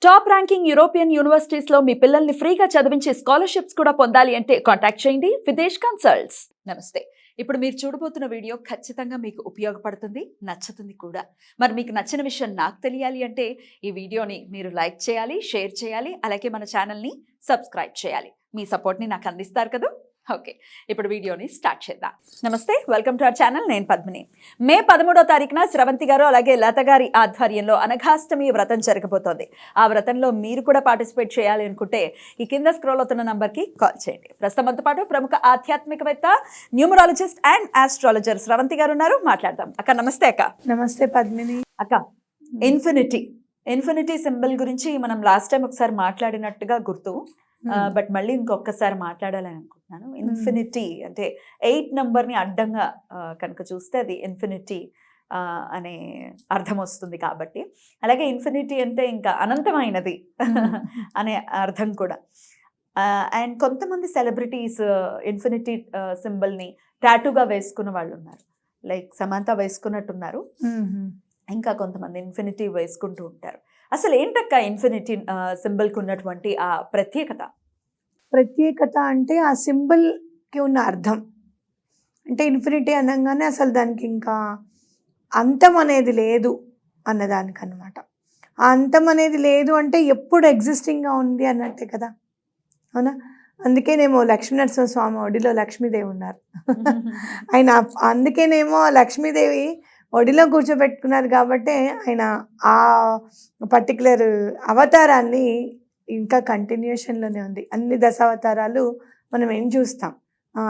Top ranking European universities లో మీ పిల్లల్ని ఫ్రీగా చదివించే స్కాలర్షిప్స్ కూడా పొందాలి అంటే కాంటాక్ట్ చేయండి విదేశ్ కన్సల్ట్స్. నమస్తే. ఇప్పుడు మీరు చూడబోతున్న వీడియో ఖచ్చితంగా మీకు ఉపయోగపడుతుంది, నచ్చుతుంది కూడా. మరి మీకు నచ్చిన విషయం నాకు తెలియాలి అంటే ఈ వీడియోని మీరు లైక్ చేయాలి, షేర్ చేయాలి, అలాగే మన ఛానల్ని సబ్స్క్రైబ్ చేయాలి. మీ సపోర్ట్ని నాకు అందిస్తారు కదా. ఓకే, ఇప్పుడు వీడియోని స్టార్ట్ చేద్దాం. నమస్తే, వెల్కమ్ టు అవర్ ఛానల్. నేను పద్మిని. మే 13వ తారీఖున శ్రవంతి గారు అలాగే లత గారి ఆధ్వర్యంలో అనఘాష్టమి వ్రతం జరగబోతోంది. ఆ వ్రతంలో మీరు కూడా పార్టిసిపేట్ చేయాలి అనుకుంటే ఈ కింద స్క్రోల్ అవుతున్న నంబర్కి కాల్ చేయండి. ప్రస్తుతంతో పాటు ప్రముఖ ఆధ్యాత్మికవేత్త, న్యూమరాలజిస్ట్ అండ్ ఆస్ట్రాలజర్ శ్రవంతి గారు ఉన్నారు. మాట్లాడదాం. అక్క నమస్తే. అక్క నమస్తే పద్మిని. అక్క, ఇన్ఫినిటీ సింబల్ గురించి మనం లాస్ట్ టైం ఒకసారి మాట్లాడినట్టుగా గుర్తు, బట్ మళ్ళీ ఇంకొకసారి మాట్లాడాలని అనుకుంటున్నాను. ఇన్ఫినిటీ అంటే 8 నంబర్ని అడ్డంగా కనుక చూస్తే అది ఇన్ఫినిటీ అనే అర్థం వస్తుంది కాబట్టి, అలాగే ఇన్ఫినిటీ అంటే ఇంకా అనంతమైనది అనే అర్థం కూడా. అండ్ కొంతమంది సెలబ్రిటీస్ ఇన్ఫినిటీ సింబల్ని టాటూగా వేసుకున్న వాళ్ళు ఉన్నారు. లైక్ సమంత వేసుకున్నట్టున్నారు. ఇంకా కొంతమంది ఇన్ఫినిటీ వేసుకుంటూ ఉంటారు. అసలు ఏంటక్క ఇన్ఫినిటీ సింబల్కి ఉన్నటువంటి ఆ ప్రత్యేకత అంటే ఆ సింబల్కి ఉన్న అర్థం. అంటే ఇన్ఫినిటీ అనగానే అసలు దానికి ఇంకా అంతం అనేది లేదు అన్నదానికి అనమాట. ఆ అంతం అనేది లేదు అంటే ఎప్పుడు ఎగ్జిస్టింగ్గా ఉంది అన్నట్టే కదా, అవునా? అందుకేనేమో లక్ష్మీనరసింహ స్వామి ఒడిలో లక్ష్మీదేవి ఉన్నారు. ఆయన అందుకేనేమో లక్ష్మీదేవి ఒడిలో కూర్చోబెట్టుకున్నారు కాబట్టి ఆయన ఆ పర్టికులర్ అవతారాన్ని ఇంకా కంటిన్యూషన్లోనే ఉంది. అన్ని దశావతారాలు మనం ఏం చూస్తాం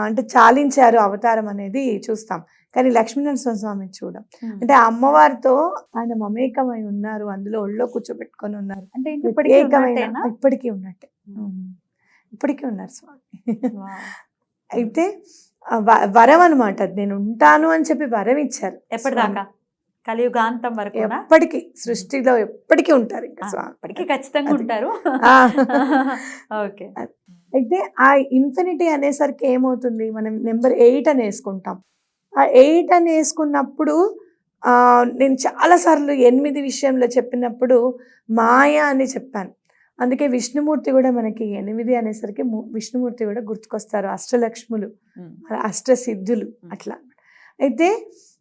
అంటే చాలించారు అవతారం అనేది చూస్తాం, కానీ లక్ష్మీనరసింహ స్వామి చూడం. అంటే అమ్మవారితో ఆయన మమేకమై ఉన్నారు, అందులో ఒళ్ళో కూర్చోబెట్టుకొని ఉన్నారు. అంటే ఇప్పటికీ ఉన్నట్టే, ఇప్పటికీ ఉన్నారు స్వామి. అయితే వరం అనమాట. నేను ఉంటాను అని చెప్పి వరం ఇచ్చారు. ఎప్పటిదాకా? కలియుగాంతం వరకు ఎప్పటికీ సృష్టిలో ఎప్పటికీ ఉంటారు. ఇంకా స్వామి ఖచ్చితంగా ఉంటారు. ఓకే. అయితే ఆ ఇన్ఫినిటీ అనేసరికి ఏమవుతుంది, మనం నెంబర్ 8 అని వేసుకుంటాం. ఆ 8 అని వేసుకున్నప్పుడు నేను చాలాసార్లు 8 విషయంలో చెప్పినప్పుడు మాయ అని చెప్పాను. అందుకే విష్ణుమూర్తి కూడా మనకి 8 అనేసరికి విష్ణుమూర్తి కూడా గుర్తుకొస్తారు. అష్టలక్ష్ములు, అష్టసిద్ధులు అట్లా. అయితే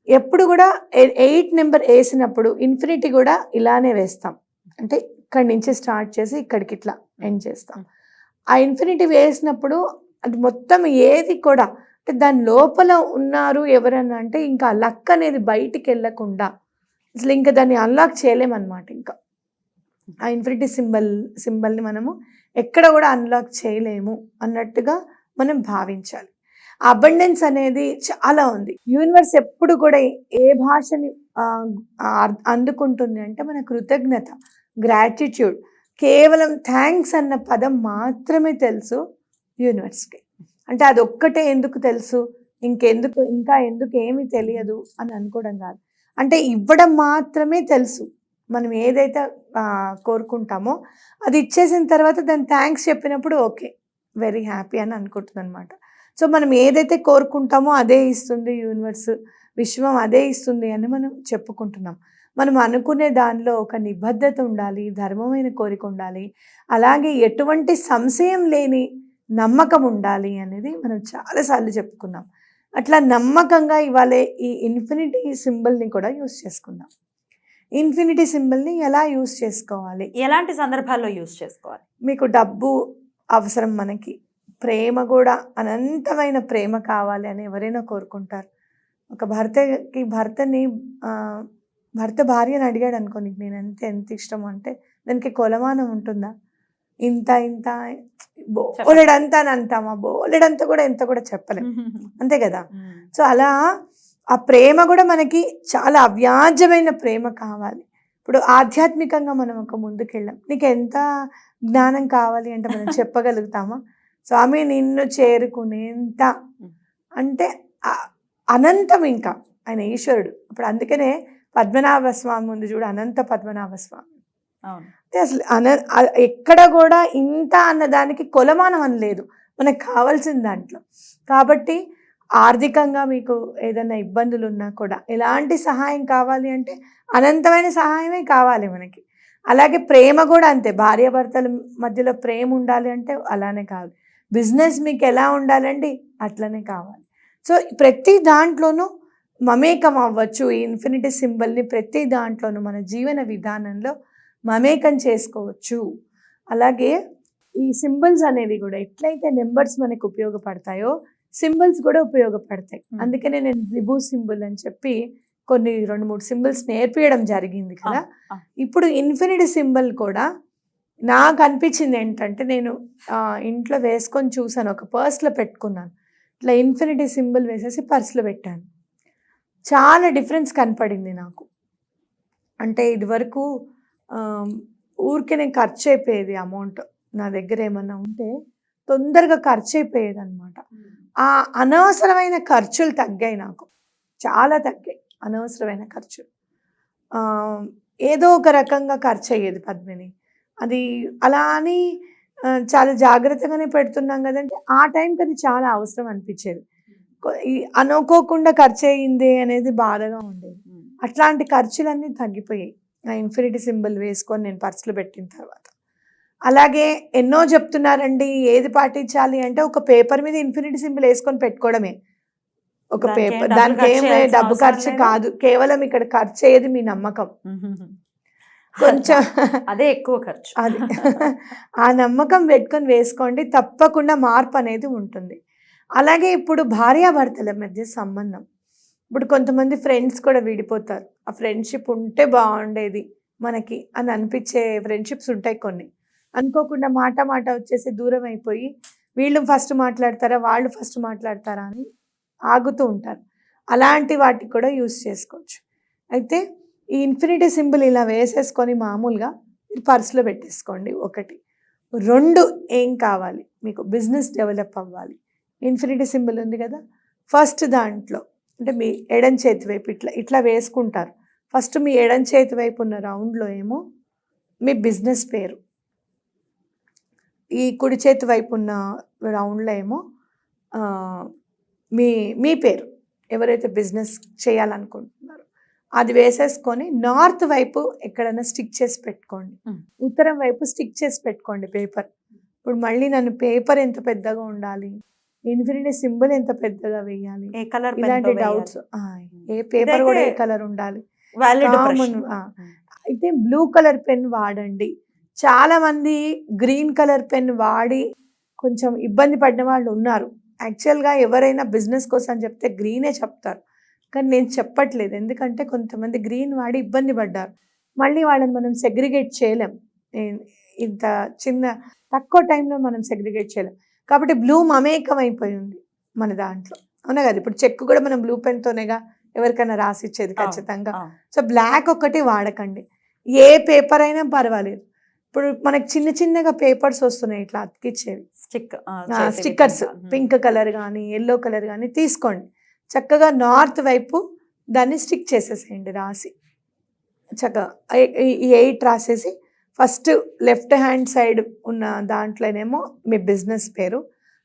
ఎప్పుడు కూడా 8 నెంబర్ వేసినప్పుడు ఇన్ఫినిటీ కూడా ఇలానే వేస్తాం. అంటే ఇక్కడి నుంచి స్టార్ట్ చేసి ఇక్కడికి ఇట్లా ఎండ్ చేస్తాం. ఆ ఇన్ఫినిటీ వేసినప్పుడు అది మొత్తం ఏది కూడా అంటే దాని లోపల ఉన్నారు ఎవరన్నా అంటే ఇంకా లక్ అనేది బయటికి వెళ్ళకుండా అసలు ఇంకా దాన్ని అన్లాక్ చేయలేమన్నమాట. ఇంకా ఆ ఇన్ఫినిటీ సింబల్ని మనము ఎక్కడ కూడా అన్లాక్ చేయలేము అన్నట్టుగా మనం భావించాలి. అబండెన్స్ అనేది చాలా ఉంది. యూనివర్స్ ఎప్పుడు కూడా ఏ భాషని అందుకుంటుంది అంటే మన కృతజ్ఞత, గ్రాటిట్యూడ్. కేవలం థ్యాంక్స్ అన్న పదం మాత్రమే తెలుసు యూనివర్స్కి. అంటే అది ఒక్కటే ఎందుకు తెలుసు, ఇంకా ఎందుకు ఏమీ తెలియదు అని అనుకోవడం కాదు. అంటే ఇవ్వడం మాత్రమే తెలుసు. మనం ఏదైతే కోరుకుంటామో అది ఇచ్చేసిన తర్వాత దాని థ్యాంక్స్ చెప్పినప్పుడు ఓకే, వెరీ హ్యాపీ అని అనుకుంటుంది అనమాట. సో మనం ఏదైతే కోరుకుంటామో అదే ఇస్తుంది యూనివర్స్, విశ్వం అదే ఇస్తుంది అని మనం చెప్పుకుంటున్నాం. మనం అనుకునే దానిలో ఒక నిబద్ధత ఉండాలి, ధర్మమైన కోరిక ఉండాలి, అలాగే ఎటువంటి సంశయం లేని నమ్మకం ఉండాలి అనేది మనం చాలాసార్లు చెప్పుకున్నాం. అట్లా నమ్మకంగా ఇవాళ ఈ ఇన్ఫినిటీ సింబల్ని కూడా యూజ్ చేసుకుందాం. ఇన్ఫినిటీ సింబల్ని ఎలా యూజ్ చేసుకోవాలి, ఎలాంటి సందర్భాల్లో యూజ్ చేసుకోవాలి? మీకు డబ్బు అవసరం, మనకి ప్రేమ కూడా అనంతమైన ప్రేమ కావాలి అని ఎవరైనా కోరుకుంటారు. ఒక భర్త భార్యని అడిగాడు అనుకో, నీకు నేను ఎంత ఇష్టం అంటే దానికి కొలమానం ఉంటుందా? ఇంత బోలెడంతా అని అంటామా? బోలెడంతా కూడా ఎంత కూడా చెప్పలేం, అంతే కదా. సో అలా ఆ ప్రేమ కూడా మనకి చాలా అవ్యాజమైన ప్రేమ కావాలి. ఇప్పుడు ఆధ్యాత్మికంగా మనం ఒక ముందుకెళ్ళాం, నీకు ఎంత జ్ఞానం కావాలి అంటే మనం చెప్పగలుగుతామా? స్వామి నిన్ను చేరుకునేంత అంటే అనంతం. ఇంకా ఆయన ఈశ్వరుడు. ఇప్పుడు అందుకనే పద్మనాభ స్వామి ఉంది చూడు, అనంత పద్మనాభ స్వామి. అంటే అసలు ఎక్కడ కూడా ఇంత అన్నదానికి కొలమానం అని లేదు మనకు కావాల్సిన దాంట్లో. కాబట్టి ఆర్థికంగా మీకు ఏదైనా ఇబ్బందులు ఉన్నా కూడా ఎలాంటి సహాయం కావాలి అంటే అనంతమైన సహాయమే కావాలి మనకి. అలాగే ప్రేమ కూడా అంతే, భార్యాభర్తల మధ్యలో ప్రేమ ఉండాలి అంటే అలానే కావాలి. బిజినెస్ మీకు ఎలా ఉండాలండి అట్లనే కావాలి. సో ప్రతి దాంట్లోనూ మమేకం అవ్వచ్చు. ఈ ఇన్ఫినిటీ సింబల్ని ప్రతి దాంట్లోనూ మన జీవన విధానంలో మమేకం చేసుకోవచ్చు. అలాగే ఈ సింబల్స్ అనేవి కూడా ఎట్లయితే నెంబర్స్ మనకు ఉపయోగపడతాయో సింబల్స్ కూడా ఉపయోగపడతాయి. అందుకనే నేను రిబూ సింబల్ అని చెప్పి కొన్ని 2-3 సింబల్స్ నేర్పించడం జరిగింది కదా. ఇప్పుడు ఇన్ఫినిటీ సింబల్ కూడా నాకు అనిపించింది ఏంటంటే, నేను ఇంట్లో వేసుకొని చూసాను, ఒక పర్స్లో పెట్టుకున్నాను. ఇట్లా ఇన్ఫినిటీ సింబల్ వేసేసి పర్స్లో పెట్టాను. చాలా డిఫరెన్స్ కనపడింది నాకు. అంటే ఇదివరకు ఊరికే నేను ఖర్చు అయిపోయేది అమౌంట్, నా దగ్గర ఏమన్నా ఉంటే తొందరగా ఖర్చు అయిపోయేది అనమాట. ఆ అనవసరమైన ఖర్చులు తగ్గాయి, నాకు చాలా తగ్గాయి అనవసరమైన ఖర్చులు. ఏదో ఒక రకంగా ఖర్చు అయ్యేది పద్మిని. అది అలా అని చాలా జాగ్రత్తగానే పెడుతున్నాం కదంటే ఆ టైంకి అది చాలా అవసరం అనిపించేది. అనుకోకుండా ఖర్చు అయ్యింది అనేది బాధగా ఉండేది. అట్లాంటి ఖర్చులన్నీ తగ్గిపోయాయి ఆ ఇన్ఫినిటీ సింబల్ వేసుకొని నేను పర్సులో పెట్టిన తర్వాత. అలాగే ఎన్నో చెప్తున్నారండి, ఏది పాటించాలి అంటే ఒక పేపర్ మీద ఇన్ఫినిటీ సింబల్ వేసుకొని పెట్టుకోవడమే. ఒక పేపర్, దానికి ఏమే డబ్బు ఖర్చు కాదు, కేవలం ఇక్కడ ఖర్చు అయ్యేది మీ నమ్మకం. కొంచెం అదే ఎక్కువ ఖర్చు. అది ఆ నమ్మకం పెట్టుకొని వేసుకోండి, తప్పకుండా మార్పు అనేది ఉంటుంది. అలాగే ఇప్పుడు భార్యాభర్తల మధ్య సంబంధం, ఇప్పుడు కొంతమంది ఫ్రెండ్స్ కూడా విడిపోతారు. ఆ ఫ్రెండ్షిప్ ఉంటే బాగుండేది మనకి అని అనిపించే ఫ్రెండ్షిప్స్ ఉంటాయి కొన్ని. అనుకోకుండా మాట వచ్చేసి దూరం అయిపోయి వీళ్ళు ఫస్ట్ మాట్లాడతారా వాళ్ళు ఫస్ట్ మాట్లాడతారా అని ఆగుతూ ఉంటారు. అలాంటి వాటికి కూడా యూస్ చేసుకోవచ్చు. అయితే ఈ ఇన్ఫినిటీ సింబల్ ఇలా వేసేసుకొని మామూలుగా పర్సులో పెట్టేసుకోండి. 1. 2, ఏం కావాలి మీకు? బిజినెస్ డెవలప్ అవ్వాలి. ఇన్ఫినిటీ సింబల్ ఉంది కదా, ఫస్ట్ దాంట్లో అంటే మీ ఎడం చేతి వైపు ఇట్లా వేసుకుంటారు. ఫస్ట్ మీ ఎడం చేతి వైపు ఉన్న రౌండ్లో ఏమో మీ బిజినెస్ పేరు, ఈ కుడి చేతి వైపు ఉన్న రౌండ్లో ఏమో మీ పేరు, ఎవరైతే బిజినెస్ చేయాలనుకుంటున్నారో అది వేసేసుకొని నార్త్ వైపు ఎక్కడైనా స్టిక్ చేసి పెట్టుకోండి. ఉత్తరం వైపు స్టిక్ చేసి పెట్టుకోండి పేపర్. ఇప్పుడు మళ్ళీ నన్ను పేపర్ ఎంత పెద్దగా ఉండాలి, ఇన్ఫినిటీ సింబల్ ఎంత పెద్దగా వేయాలి, ఏ కలర్, ఇలాంటి డౌట్స్. ఏ పేపర్ కూడా ఏ కలర్ ఉండాలి, అయితే బ్లూ కలర్ పెన్ వాడండి. చాలా మంది గ్రీన్ కలర్ పెన్ వాడి కొంచెం ఇబ్బంది పడిన వాళ్ళు ఉన్నారు. యాక్చువల్గా ఎవరైనా బిజినెస్ కోసం చెప్తే గ్రీనే చెప్తారు, కానీ నేను చెప్పట్లేదు. ఎందుకంటే కొంతమంది గ్రీన్ వాడి ఇబ్బంది పడ్డారు. మళ్ళీ వాళ్ళని మనం సెగ్రిగేట్ చేయలేం, ఇంత చిన్న తక్కువ టైంలో మనం సెగ్రిగేట్ చేయలేం. కాబట్టి బ్లూ మమేకం అయిపోయి ఉంది మన దాంట్లో, అవునా కదా. ఇప్పుడు చెక్ కూడా మనం బ్లూ పెన్తోనేగా ఎవరికైనా రాసి ఇచ్చేది ఖచ్చితంగా. సో బ్లాక్ ఒకటి వాడకండి, ఏ పేపర్ అయినా పర్వాలేదు. ఇప్పుడు మనకి చిన్నగా పేపర్స్ వస్తున్నాయి ఇట్లా అతికిచ్చేవి, స్టిక్కర్స్, పింక్ కలర్ కానీ ఎల్లో కలర్ కానీ తీసుకోండి. చక్కగా నార్త్ వైపు దాన్ని స్టిక్ చేసేసేయండి రాసి. చక్కగా 8 రాసేసి ఫస్ట్ లెఫ్ట్ హ్యాండ్ సైడ్ ఉన్న దాంట్లోనేమో మీ బిజినెస్ పేరు,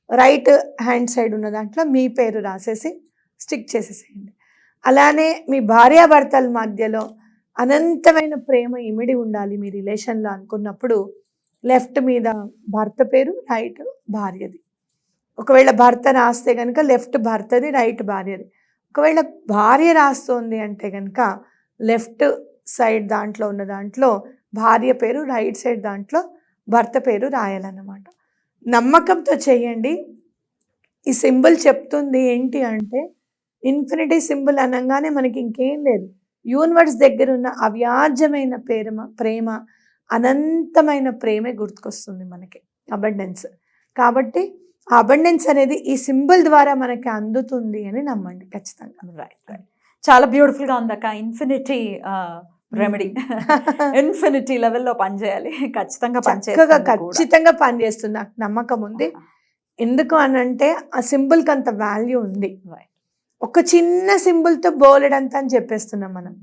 రైట్ హ్యాండ్ సైడ్ ఉన్న దాంట్లో మీ పేరు రాసేసి స్టిక్ చేసేసేయండి. అలానే మీ భార్యాభర్తల మధ్యలో అనంతమైన ప్రేమ ఇమిడి ఉండాలి మీ రిలేషన్లో అనుకున్నప్పుడు లెఫ్ట్ మీద భర్త పేరు, రైట్ భార్యది. ఒకవేళ భర్త రాస్తే కనుక లెఫ్ట్ భర్తది, రైట్ భార్యది. ఒకవేళ భార్య రాస్తుంది అంటే కనుక లెఫ్ట్ సైడ్ దాంట్లో ఉన్న దాంట్లో భార్య పేరు, రైట్ సైడ్ దాంట్లో భర్త పేరు రాయాలన్నమాట. నమ్మకంతో చేయండి. ఈ సింబల్ చెప్తుంది ఏంటి అంటే, ఇన్ఫినిటీ సింబల్ అనగానే మనకి ఇంకేం లేదు, యూనివర్స్ దగ్గర ఉన్న అవ్యాజ్యమైన ప్రేమ, అనంతమైన ప్రేమే గుర్తుకొస్తుంది మనకి, అబండెన్స్. కాబట్టి ఆ అబండెన్స్ అనేది ఈ సింబల్ ద్వారా మనకి అందుతుంది అని నమ్మండి ఖచ్చితంగా. రైట్. చాలా బ్యూటిఫుల్గా ఉందక్క. ఇన్ఫినిటీ రెమెడీ ఇన్ఫినిటీ లెవెల్లో పనిచేయాలి, ఖచ్చితంగా పనిచేస్తుంది, నాకు నమ్మకం ఉంది. ఎందుకు అనంటే ఆ సింబల్కి అంత వాల్యూ ఉంది. ఒక చిన్న సింబల్తో బోలెడంత అని చెప్పేస్తున్నాం మనం,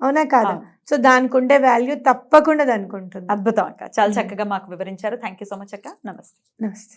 అవునా కాదా. సో దానికి ఉండే వాల్యూ తప్పకుండా దానికి ఉంటుంది. అద్భుతం అక్క, చాలా చక్కగా మాకు వివరించారు. థ్యాంక్ యూ సో మచ్ అక్క. నమస్తే.